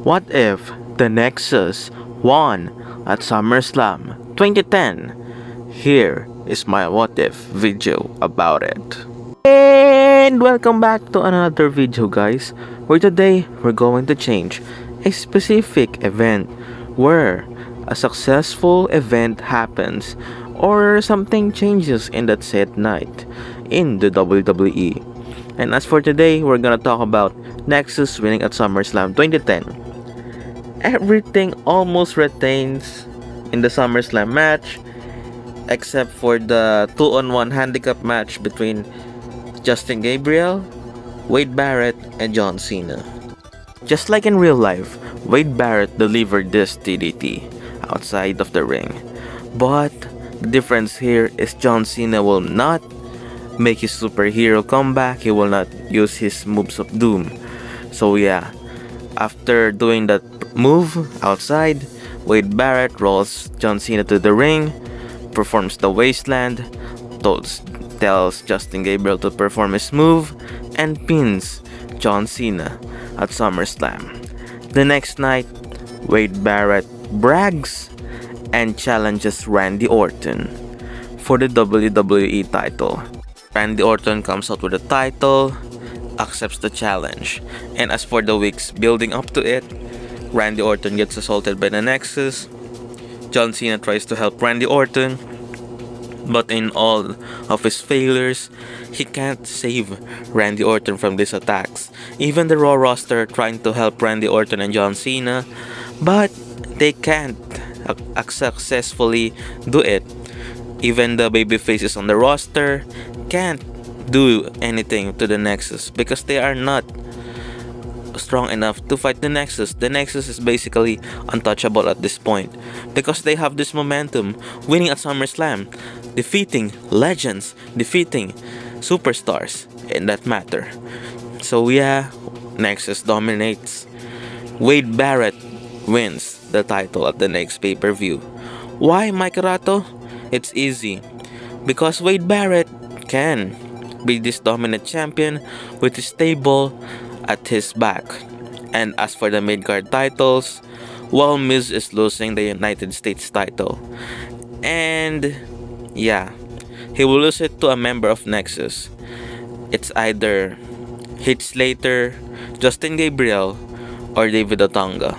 What if the Nexus won at Summerslam 2010? Here is my what if video about it. And welcome back to another video, guys, where today we're going to change a specific event where a successful event happens or something changes in that said night in the WWE. And as for today, we're gonna talk about Nexus winning at SummerSlam 2010. Everything almost retains in the SummerSlam match except for the 2-on-1 handicap match between Justin Gabriel, Wade Barrett, and John Cena. Just like in real life, Wade Barrett delivered this DDT outside of the ring. But the difference here is John Cena will not make his superhero comeback. He will not use his moves of doom. So yeah, after doing that move outside, Wade Barrett rolls John Cena to the ring, performs the wasteland, tells Justin Gabriel to perform his move, and pins John Cena at SummerSlam. The next night, Wade Barrett brags and challenges Randy Orton for the WWE title. Randy Orton comes out with the title, accepts the challenge, and as for the weeks building up to it, Randy Orton gets assaulted by the Nexus. John Cena tries to help Randy Orton, but in all of his failures, he can't save Randy Orton from these attacks. Even the Raw roster trying to help Randy Orton and John Cena, but they can't successfully do it. Even the babyfaces on the roster can't do anything to the Nexus because they are not strong enough to fight the Nexus. The Nexus is basically untouchable at this point because they have this momentum, winning at SummerSlam, defeating legends, defeating superstars in that matter. So yeah, Nexus dominates. Wade Barrett wins the title at the next pay-per-view. Why Mike Rato? It's easy. Because Wade Barrett can be this dominant champion with his stable at his back. And as for the mid-card titles, well, Miz is losing the United States title. And yeah, he will lose it to a member of Nexus. It's either Heath Slater, Justin Gabriel, or David Otunga.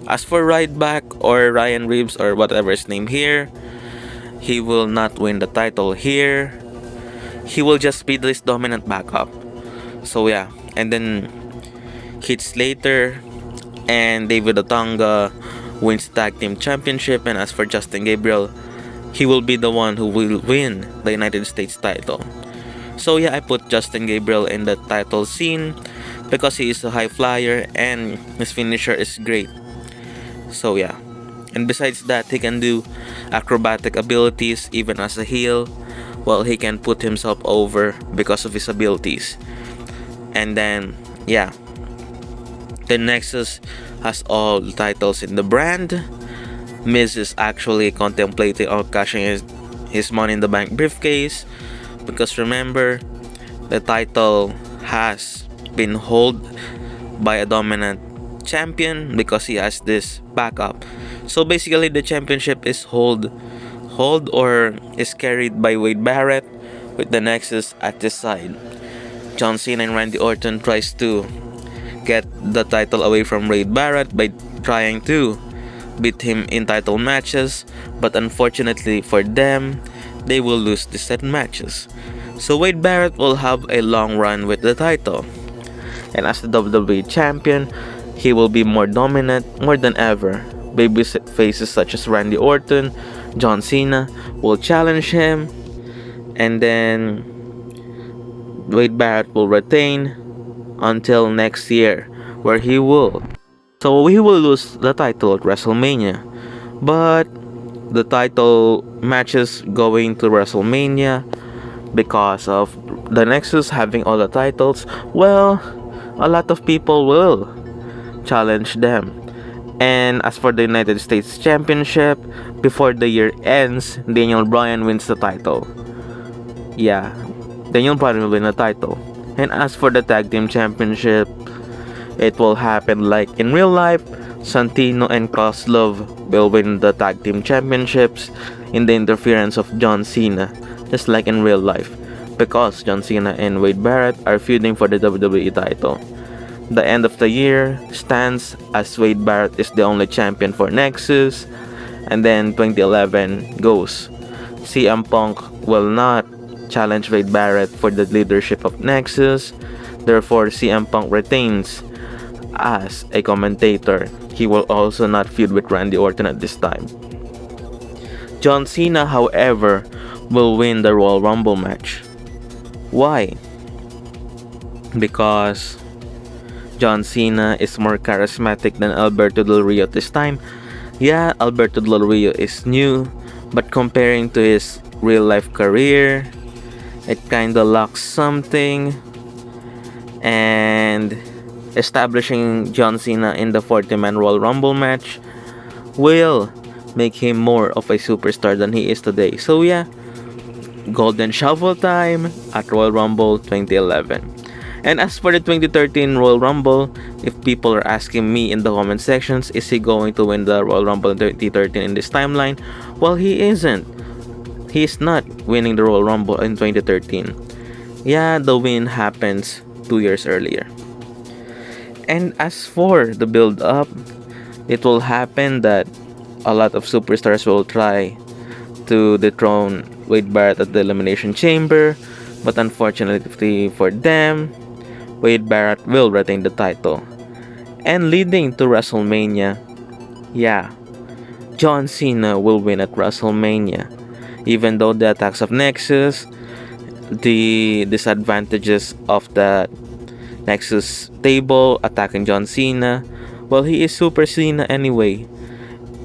As for Ryback or Ryan Reeves or whatever his name here, he will not win the title here. He will just be this dominant backup. So yeah, and then Heath Slater and David Otunga wins tag team championship, and as for Justin Gabriel, he will be the one who will win the United States title. So yeah, I put Justin Gabriel in the title scene because he is a high flyer and his finisher is great. So yeah, and besides that, he can do acrobatic abilities even as a heel. Well, he can put himself over because of his abilities. And then yeah, the Nexus has all the titles in the brand. Miz is actually contemplating on cashing his Money in the Bank briefcase because remember, the title has been held by a dominant champion because he has this backup. So basically, the championship is hold or is carried by Wade Barrett with the Nexus at his side. John Cena and Randy Orton tries to get the title away from Wade Barrett by trying to beat him in title matches, but unfortunately for them, they will lose the set matches. So Wade Barrett will have a long run with the title, and as the WWE champion, he will be more dominant more than ever. Baby faces such as Randy Orton, John Cena will challenge him, and then Wade Barrett will retain until next year, where he will lose the title at WrestleMania. But the title matches going to WrestleMania because of the Nexus having all the titles. Well, a lot of people will challenge them. And as for the United States Championship, before the year ends, Daniel Bryan wins the title. Yeah, Daniel Bryan will win the title. And as for the Tag Team Championship, It will happen like in real life. Santino and Kozlov will win the tag team championships in the interference of John Cena, just like in real life, because John Cena and Wade Barrett are feuding for the WWE title. The end of the year stands as Wade Barrett is the only champion for Nexus, and then 2011 goes. CM Punk will not challenge Wade Barrett for the leadership of Nexus, therefore CM Punk retains as a commentator. He will also not feud with Randy Orton at this time. John Cena, however, will win the Royal Rumble match. Why? Because John Cena is more charismatic than Alberto Del Rio at this time. Yeah, Alberto Del Rio is new, but comparing to his real life career, it kinda lacks something. And establishing John Cena in the 40-man Royal Rumble match will make him more of a superstar than he is today. So yeah, golden shovel time at Royal Rumble 2011. And as for the 2013 Royal Rumble, if people are asking me in the comment sections, is he going to win the Royal Rumble in 2013 in this timeline? Well, he isn't. He is not winning the Royal Rumble in 2013. Yeah, the win happens 2 years earlier. And as for the build up, it will happen that a lot of superstars will try to dethrone Wade Barrett at the Elimination Chamber, but unfortunately for them, Wade Barrett will retain the title. And leading to WrestleMania, yeah, John Cena will win at WrestleMania. Even though the attacks of Nexus, the disadvantages of the Nexus table attacking John Cena, well, he is Super Cena anyway,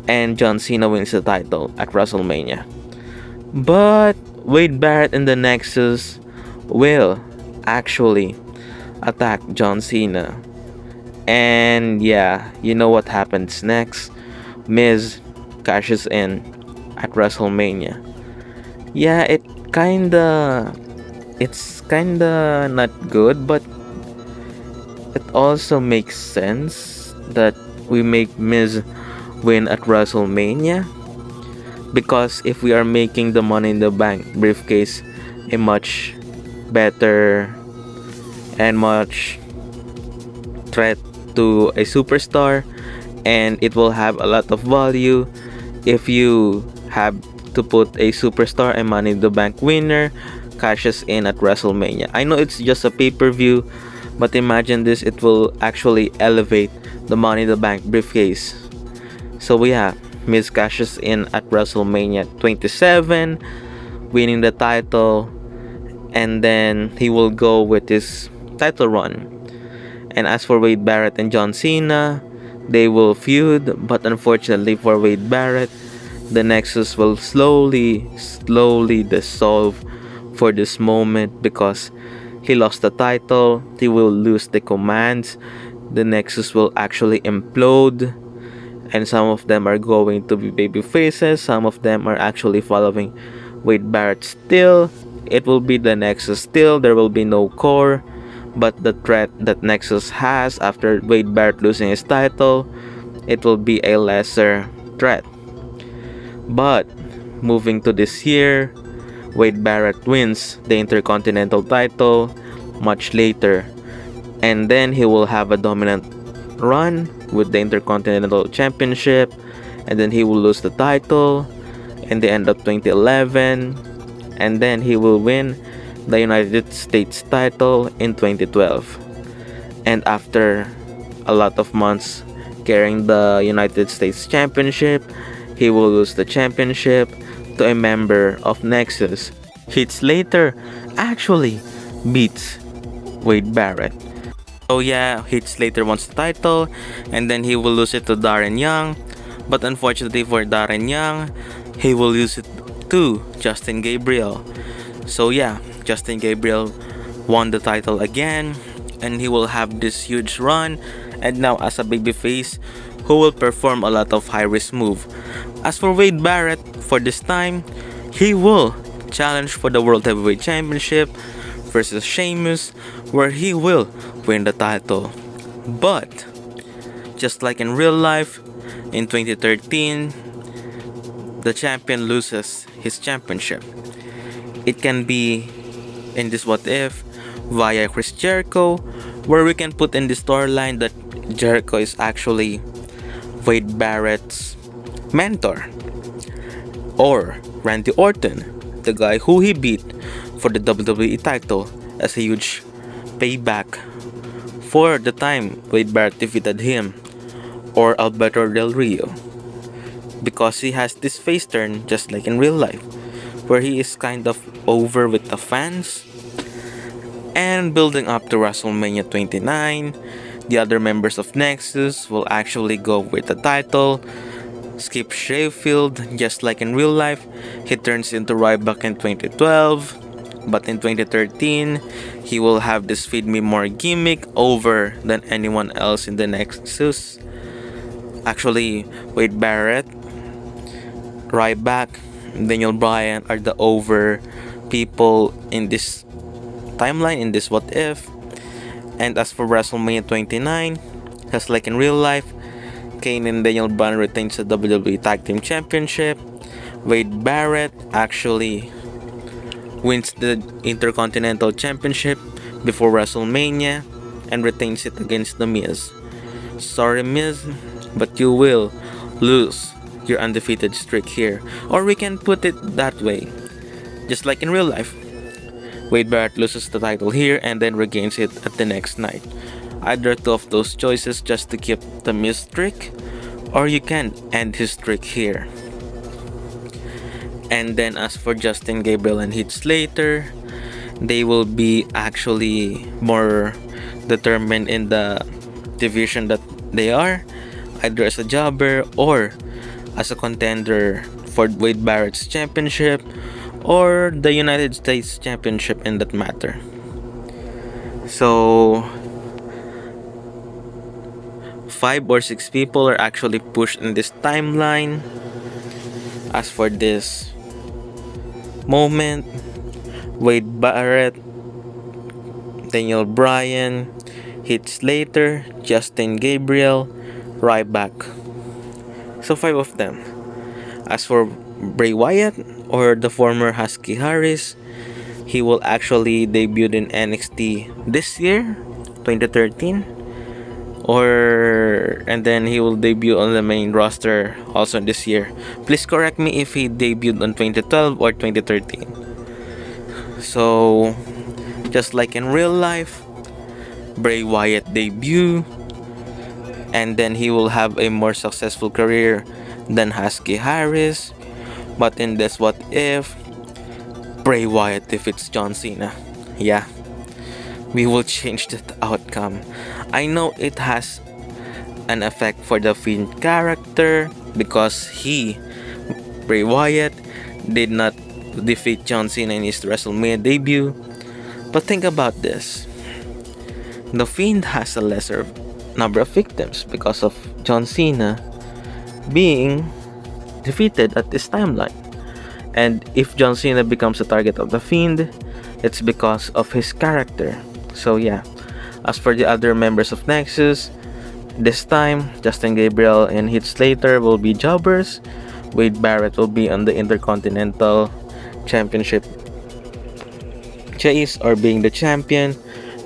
and John Cena wins the title at WrestleMania. But Wade Barrett and the Nexus will actually attack John Cena. And yeah, you know what happens next? Miz cashes in at WrestleMania. Yeah, it's kinda not good, but it also makes sense that we make Miz win at WrestleMania, because if we are making the Money in the Bank briefcase a much better and much threat to a superstar, and it will have a lot of value if you have to put a superstar and Money in the Bank winner cashes in at WrestleMania. I know it's just a pay-per-view, but imagine this, it will actually elevate the Money in the Bank briefcase. So yeah, Miz cashes in at WrestleMania 27, winning the title, and then he will go with his title run. And as for Wade Barrett and John Cena, they will feud, but unfortunately for Wade Barrett, the Nexus will slowly dissolve for this moment, because he lost the title, he will lose the commands, the Nexus will actually implode, and some of them are going to be baby faces, some of them are actually following Wade Barrett still. It will be the Nexus still, there will be no core, but the threat that Nexus has after Wade Barrett losing his title, it will be a lesser threat. But moving to this year, Wade Barrett wins the Intercontinental title much later, and then he will have a dominant run with the Intercontinental Championship, and then he will lose the title in the end of 2011, and then he will win the United States title in 2012. And after a lot of months carrying the United States Championship, he will lose the championship to a member of Nexus. Heath Slater actually beats Wade Barrett. So yeah, Heath Slater wants the title, and then he will lose it to Darren Young. But unfortunately for Darren Young, he will lose it to Justin Gabriel. So yeah, Justin Gabriel won the title again, and he will have this huge run, and now as a babyface who will perform a lot of high-risk move. As for Wade Barrett, for this time, he will challenge for the World Heavyweight Championship versus Sheamus, where he will win the title. But just like in real life, in 2013, the champion loses his championship. It can be in this what if via Chris Jericho, where we can put in the storyline that Jericho is actually Wade Barrett's mentor, or Randy Orton, the guy who he beat for the WWE title, as a huge payback for the time Wade Barrett defeated him, or Alberto Del Rio, because he has this face turn just like in real life, where he is kind of over with the fans. And building up to WrestleMania 29, the other members of Nexus will actually go with the title. Skip Sheffield, just like in real life, he turns into Ryback in 2012. But in 2013, he will have this Feed Me More gimmick over than anyone else in the Nexus. Actually, Wade Barrett, Ryback, Daniel Bryan are the over people in this timeline, in this what if. And as for WrestleMania 29, just like in real life, Kane and Daniel Bryan retains the WWE Tag Team Championship. Wade Barrett actually wins the Intercontinental Championship before WrestleMania and retains it against The Miz. Sorry Miz, but you will lose your undefeated streak here. Or we can put it that way, just like in real life. Wade Barrett loses the title here and then regains it at the next night. Either two of those choices just to keep the Miz streak, or you can end his streak here. And then as for Justin Gabriel and Heath Slater, they will be actually more determined in the division that they are, either as a jobber or as a contender for Wade Barrett's championship or the United States Championship in that matter. So 5 or 6 people are actually pushed in this timeline. As for this moment, Wade Barrett, Daniel Bryan, Heath Slater, Justin Gabriel, Ryback. So 5 of them. As for Bray Wyatt, or the former Husky Harris, he will actually debut in NXT this year, 2013, and then he will debut on the main roster also this year. Please correct me if he debuted on 2012 or 2013. So just like in real life, Bray Wyatt debut, and then he will have a more successful career than Husky Harris. But in this what if, Bray Wyatt defeats John Cena. Yeah, we will change that outcome. I know it has an effect for the Fiend character because Bray Wyatt, did not defeat John Cena in his WrestleMania debut. But think about this. The Fiend has a lesser number of victims because of John Cena being defeated at this timeline. And if John Cena becomes the target of the Fiend, it's because of his character. So yeah, as for the other members of Nexus, this time Justin Gabriel and Heath Slater will be jobbers. Wade Barrett will be on the Intercontinental Championship chase, or being the champion.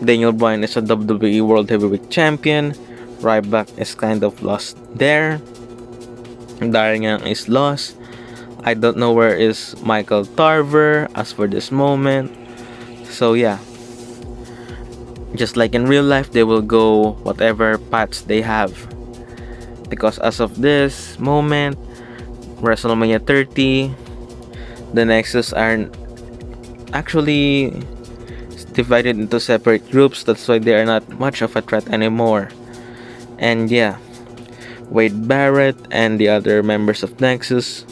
Daniel Bryan is a WWE World Heavyweight Champion. Ryback is kind of lost there. Darren Young is lost. I don't know where is Michael Tarver as for this moment. So yeah, just like in real life, they will go whatever paths they have, because as of this moment, WrestleMania 30, the Nexus are actually divided into separate groups. That's why they are not much of a threat anymore. And yeah, Wade Barrett and the other members of Nexus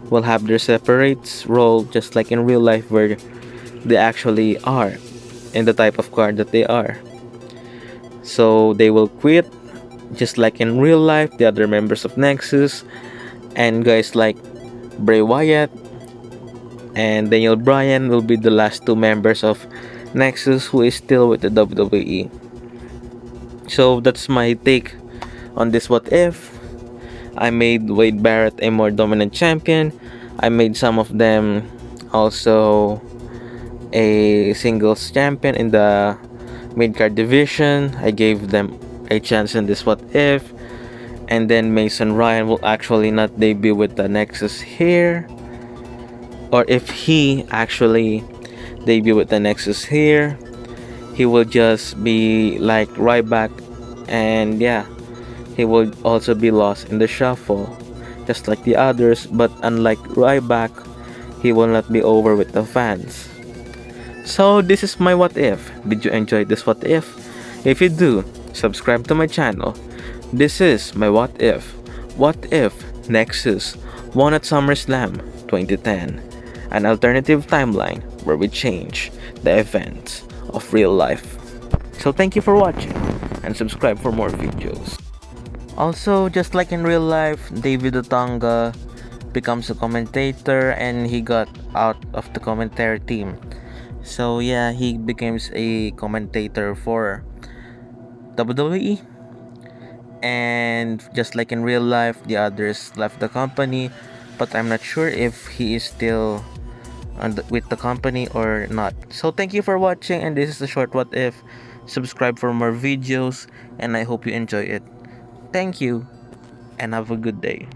will have their separate role, just like in real life, where they actually are in the type of card that they are. So they will quit, just like in real life, the other members of Nexus and guys like Bray Wyatt and Daniel Bryan will be the last 2 members of Nexus who is still with the WWE. So that's my take on this what if. I made Wade Barrett a more dominant champion. I made some of them also a singles champion in the mid card division. I gave them a chance in this what if. And then Mason Ryan will actually not debut with the Nexus here. Or if he actually debut with the Nexus here, he will just be like Ryback, and yeah, he will also be lost in the shuffle just like the others. But unlike Ryback, he will not be over with the fans. So this is my what if. Did you enjoy this what if? If you do, subscribe to my channel. This is my what if. What if Nexus won at SummerSlam 2010? An alternative timeline where we change the events of real life. So thank you for watching and subscribe for more videos. Also, just like in real life, David Otunga becomes a commentator and he got out of the commentary team. So yeah, he becomes a commentator for WWE. And just like in real life, the others left the company, but I'm not sure if he is still with the company or not. So thank you for watching, and this is the short what if. Subscribe for more videos, and I hope you enjoy it. Thank you, and have a good day.